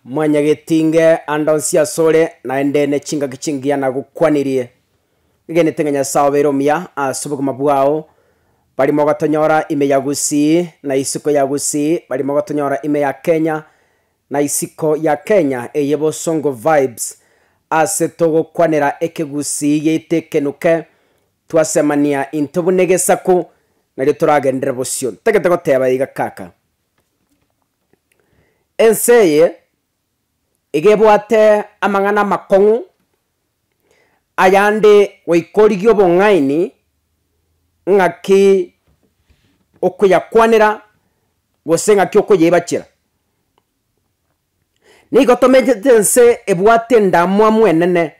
Mwanya getinge andonsia sore na endene chinga kichingia na gukwanirie igene tenganya sawe romia subuku mabwao bali mogatonyora ime ya Gusii na isiko ya Gusii bali mogatonyora ime ya Kenya na isiko ya Kenya eyebo songo vibes asetogo kwanera eke Gusii yetekenuke twasemania intobunegesaku na ritoragendera bosyo tegete goteba iga kaka enseye igebwate amangana makongu ayande weikorigyo bongaini ngaki okuyakwanira gosenga kyoko yebakira nigo tomejense ebwate ndamwa mwenene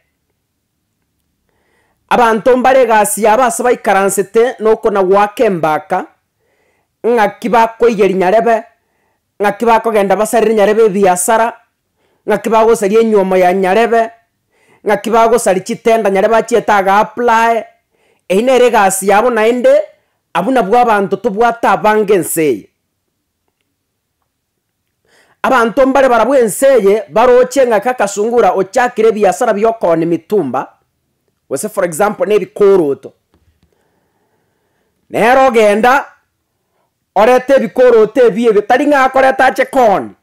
abantu mbare gasi abasa baikaransete noko na wake mbaka ngaki bakoigeri nyarebe ngaki bakogenda basarire nyarebe biasara ngaki bagosari enyomo ya nyarebe ngaki bagosari chitenda nyarebe achietaga apply einere gasi yabo naende abuna bwa abantu tubwata bangenseye abantu mbare barabwenseye baroche ngaka kasungura ochakire biasara byokone mitumba wese for example ne bikoroto nero genda orete bikorote biye bitari ngakoreta ache kon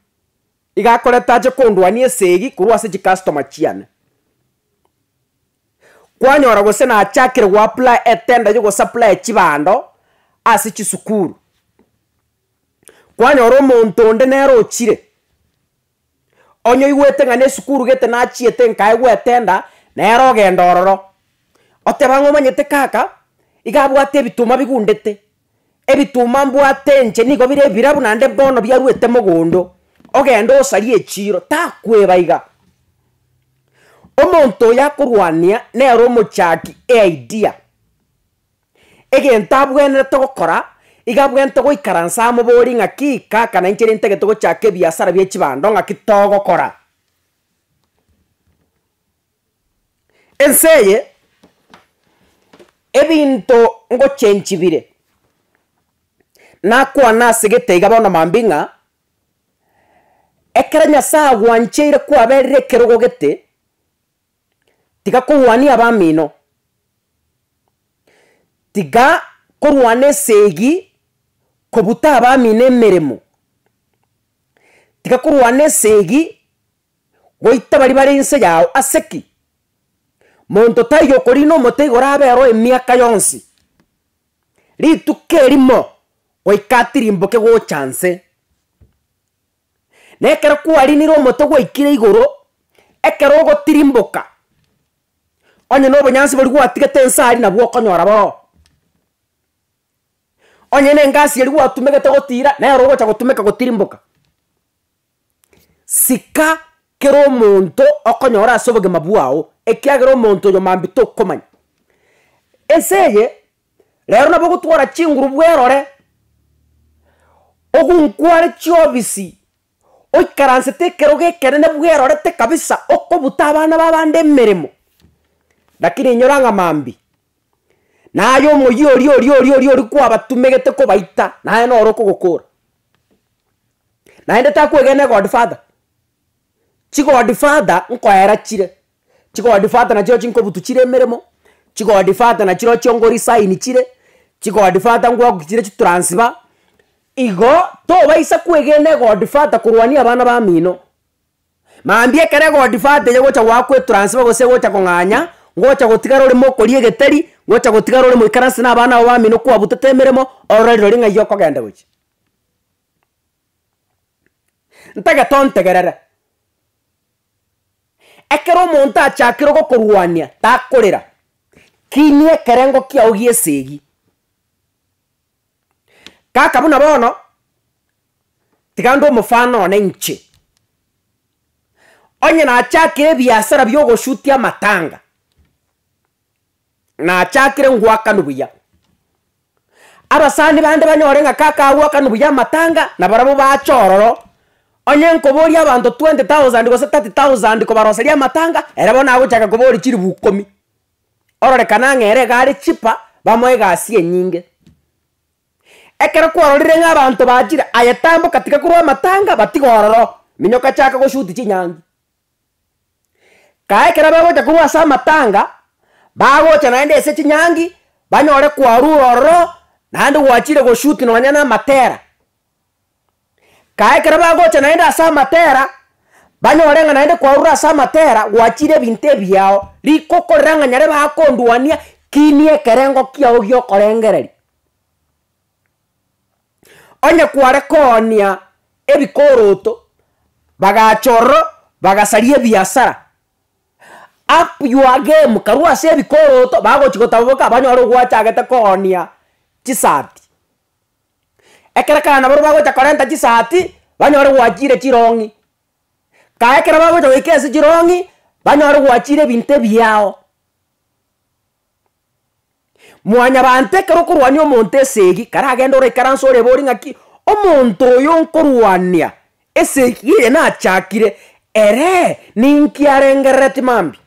igakoreta ache kondwani esegi kurwase ji customer chiane kwanyora gose na achakire wa apply etenda yo go supply chibando asi chisukuru kwanyora omonto nde nero chire onyo igwete ngane sukuru gete na chiete nkae gwetenda nero genda ororo otebango manyete kaka igabwate bituma bigundete ebituma mbwate nche nigo bire birabu nande bono byaruete mogondo ogendo osari echiro takweba iga omonto yakurwania nero mochaki idea egenta bwene togokora igabwente goikaransa mobori ngaki kaka na inchere ntege togochake biasara bye chibando ngaki togokora enseye ebinto ngo chenchibire nakwa nasigete igabona mambinga ekeranya saa gwancheire kwa berire kerogo gete tiga kuwani abamino tiga kurwane segi kobuta abamine meremo tiga kurwane segi goita bari bari inse yawo aseki monto tayo korino motego rabero emiaka yonsi litukerimo oikatirimboke go chance nekera kwari niro moto gwaikire igoro ekero go tirimboka onye no bonyansi bori gwatigete ensari na bwo konyora bo onye ne ngasi yari gwatumegete gotira na yaro gocha gotumeka gotirimboka sika kero monto okonyora asoboge mabuao ekiagero monto yo mambito komanya eseye lero nabo gutwara chinguru bwerore ogunkware chiobisi oikaranse tekeroge kerene bwerore te kabisa okobuta abana babande meremo lakini nyoranga mambi nayo moyori kwa batumegete ko baita naye no roko gukura naende takwegene Godfather chigo Godfather nkoera chire chigo Godfather na chigo chinko butuchire meremo chigo Godfather na chiro chongori sign chire chigo Godfather ngwa kuchire chitransfer igo to baisa kwegene Godfather kurwania abana ba mino maambie kere Godfather yego cha wakwe transfer gose gocha konganya ngocha gotigara uri mokorie geteri ngocha gotigara uri moikaransi na abana ba mino kwa butetemeremo already ringa yoko genda gochi ntaga tontegerere ekero monta chakiro go kurwania takorera kinie kerengo kia ogie segi kaka buna bono tigando mufano na nche onye na achakire biasara byogo shutia matanga na achakire ngwaka nubuya abasani bande banyorenga kaka awaka nubuya matanga na barabo bachororo onye nkobori abantu 20,000 gose 30,000 ko baroseria matanga era bona agochaka kobori chiri bukomi orore kana ngere gari chipa bamoe gasi enyinge ekero kwarorire ng'abantu bajira ayatambo katika kurwa matanga batigororo minyoka chaka goshuti chinyangi kaekera bagocha kurwa asa matanga bagocha naende ase chinyangi banyore kwaruroro nandi gwachire goshuti nonyana matera kaekera bagocha naende asa matera banyore nga naende kwarura asa matera gwachire binte byao rikokorera nyare bakonduania kinie kerengo kiao giokorengereri onye kware konia ebikoroto bagachoro bagasarie biasara up your game karua se bikoroto bagochikotaboka banyoro gwachagete konia chisati ekera kana baro bagocha 40 chisati banyoro gwachire chirongi kaekera bagocha wekese chirongi banyoro gwachire binte byao mwanya bante kero kurwania omonto esegi karagenda orekaranso ore bori ngaki omonto oyo nkorwania esegi ye nachakire ere ninkiarengereti mambi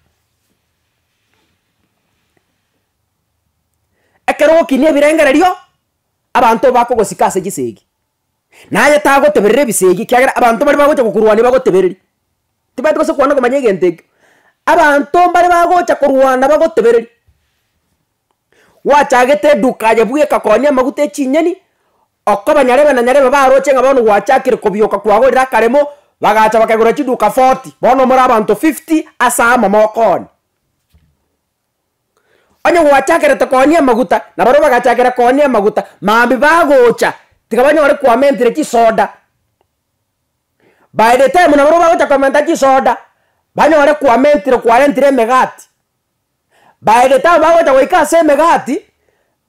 ekero okinie ebirengererio abantu bakogosika ase gisegi naye tagoteberera ebisegi kiagera abantu bari bagocha gokurwania bagotebereri tibati gose kwana komanya egento ekio abantu bari bagocha korwana bagotebereri wachagete dukaje buye kakonia maguta chinyeni okoba nyarebe na nyarebe baroche ngabano wachakire kobyoka kwagorira karemo bagacha bakagura chiduka 40 bono muri abantu 50 asa mamokoni onye wachakire tokonia maguta na baro bagachakira konia maguta mambi bagocha tikabanya ore kwamentire chisoda by the time na baro bagocha kwamenta chisoda banya ore kwamentire kwalentire megati by the time bagocha goika se megati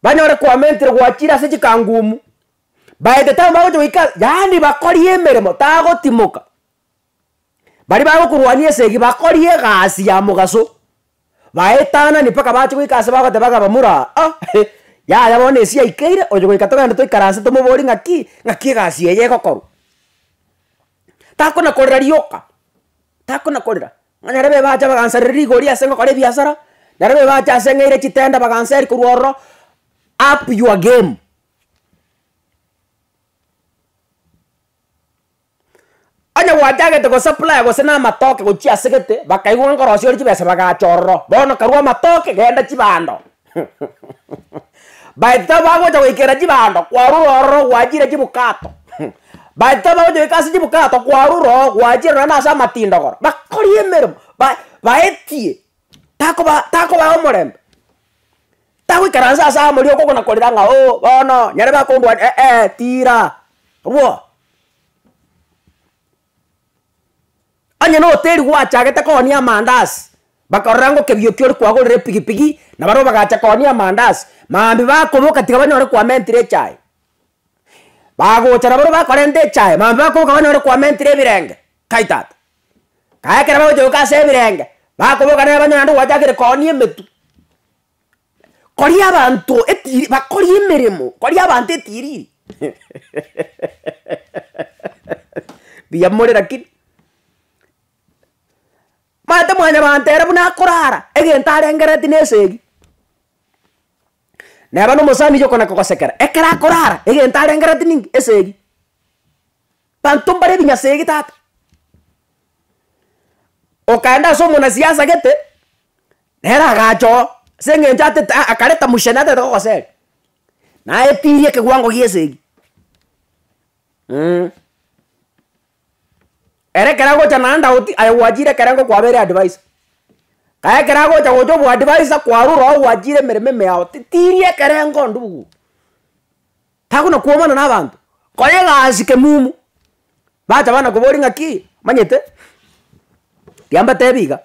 banyore kwamentire gwachira se chikangumu by the time bagocha goika yani bakori emeremo tagotimuka bari bagokurwania segi bakori egasi ya mugaso baetana ni paka bachi goika se bagote baga bamura ya yabone sia ikeire ojo goika toganda toikarase tomobori ngaki egasi eye gokoru takona korera rioka takona korera nganyarebe bacha bagansariri gori asengo kore biasara narebe bacha asengeire chitenda baganseri kurworo up your game anya wajagete go supply go sena matoke go chia segete bakaigwa ngorosi ori chibesa bagachorro bono karwa matoke genda chibando baita bago to ikera chibando kwaruro wajire chibukato baita bago to ikasi chibukato kwaruro wajire na sa matindo goro bakori emeremo baetie tako ba omorembe tawi karanza sa muri okoko na koriranga bono nyare ba kondwa tira ruo anya no teri gwachagete konia mandas bakarango kebyokyo kwagorere pigipigi na baro bagacha konia mandas mambi bakoboka tigabanyore kwa mentire chai bagocha baro bakorende chai mambi bakoboka banyore kwa mentire birenge kaitata kayakera bago ka se birenge bakoboka na banyore wajagere konia metu kori abantu etiri bakori emeremo kori abantu etiri biyamorera kid mata mwanya bantera buna korara egentare ngereti nesegi neba no musani joko na kokosekera ekera korara egentare ngereti ning esegi bantu bare binya segi tata okaenda so mona siasa gete nera gacho senge njate akareta mushenate to kosel na etirie ke gwango giesegi ere kerago chananda oti ayawajire kerango kwa bere advice kaya kerago chagojo bu advice kwa ruro wajire merememe yao tirie kerango ndugu takuna kuomana na bantu koye gasike mumu bacha bana kubori ngaki manyete tiamba tebiga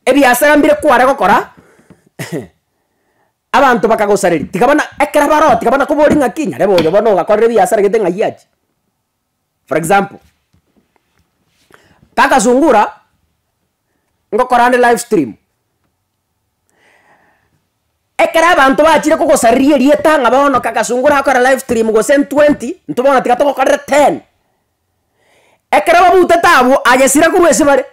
ebi asara mbire kware gokora abantu bakagosareri tikabana ekera baro tikabana kubori ngaki nyare boyo bono gakorere bi asara gete ngayaji. For example, kaka zungura ngokorande live stream ekera abantu bachire kugosarie rietanga bono kaka zungura akora live stream go send 20 ntubona tikato gokorere 10 ekera babute tabu agesira kurwese bare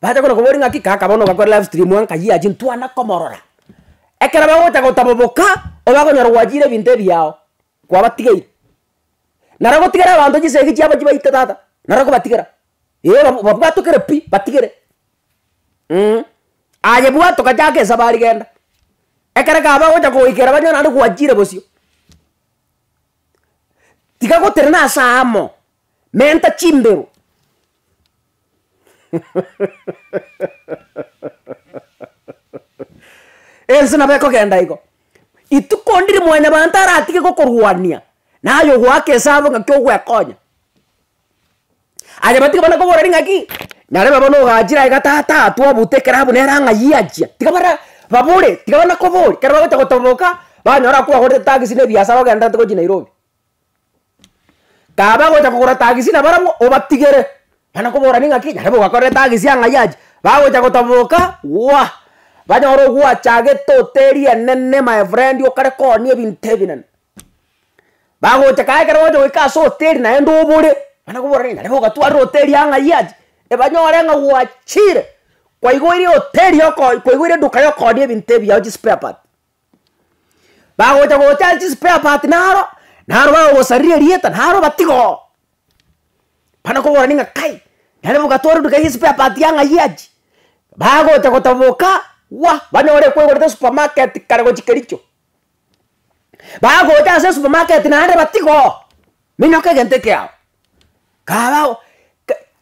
bacha kono kubori ngaki kaka bono gakora live stream wanka yiaji ntwana komorora ekera bagocha gotaboboka obagonyora wajire binte byao kwa batigeire Narago tigera abantu gisegi cyaba kibaita tata. Narago batigera. Babwato kere pi batigere. Aje bwato kajake sabari genda. Ekara kaba goja ko ikera banyana ndo kwajire bosio. Tiga go terna samo. Menta chimbero. Ensina beko genda iko. Itukondiri mwanya bantara atike ko korwania. Nayo gwake sabo ngakyo gwekonya. Aje batika bana ko borari ngaki. Nare babano gajira igatata atwa butekera bunera ngayajia. Tiga bara babure, tiga bana ko bori. Kera bako toboka, banyora ko hore tagisi ne biasa baganda ko Nairobi. Kaba go takora tagisi na bara obatigere. Bana ko borari ngaki. Nare bo gakore tagisi ngayaji. Bago tako toboka, wa. Banyoro gwa chage toteri enene my friend yo kare ko ni bintebinan. Bago takai karo jo ka so teri na endo bore. Bana ko borari nare bo gatwa roteri ngayaji. E banyore ngwa chire. Kwa igori hoteli yoko, kwa igori duka yoko ni bintebi ya spare part. Bago tako hotel spare part naro bago saria rieta naro batigo. Bana ko borari ngakai. Nare bo gatwa duka spare part ngayaji. Bago tako toboka wa banyore kwe gorete supermarket karago chikericho. Bago ta supermarket na ande batigo. Minyoke gente kya.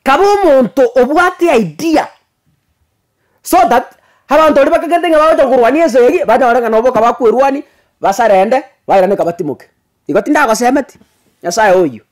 Kabo muntu obwati idea. So that abantu ori bakagende ngabaje kurwani esegi banyore nganobo kabakwerwani basarende bayirane kabatimuke. Igotinda ko semeti. Nyasaye oyu.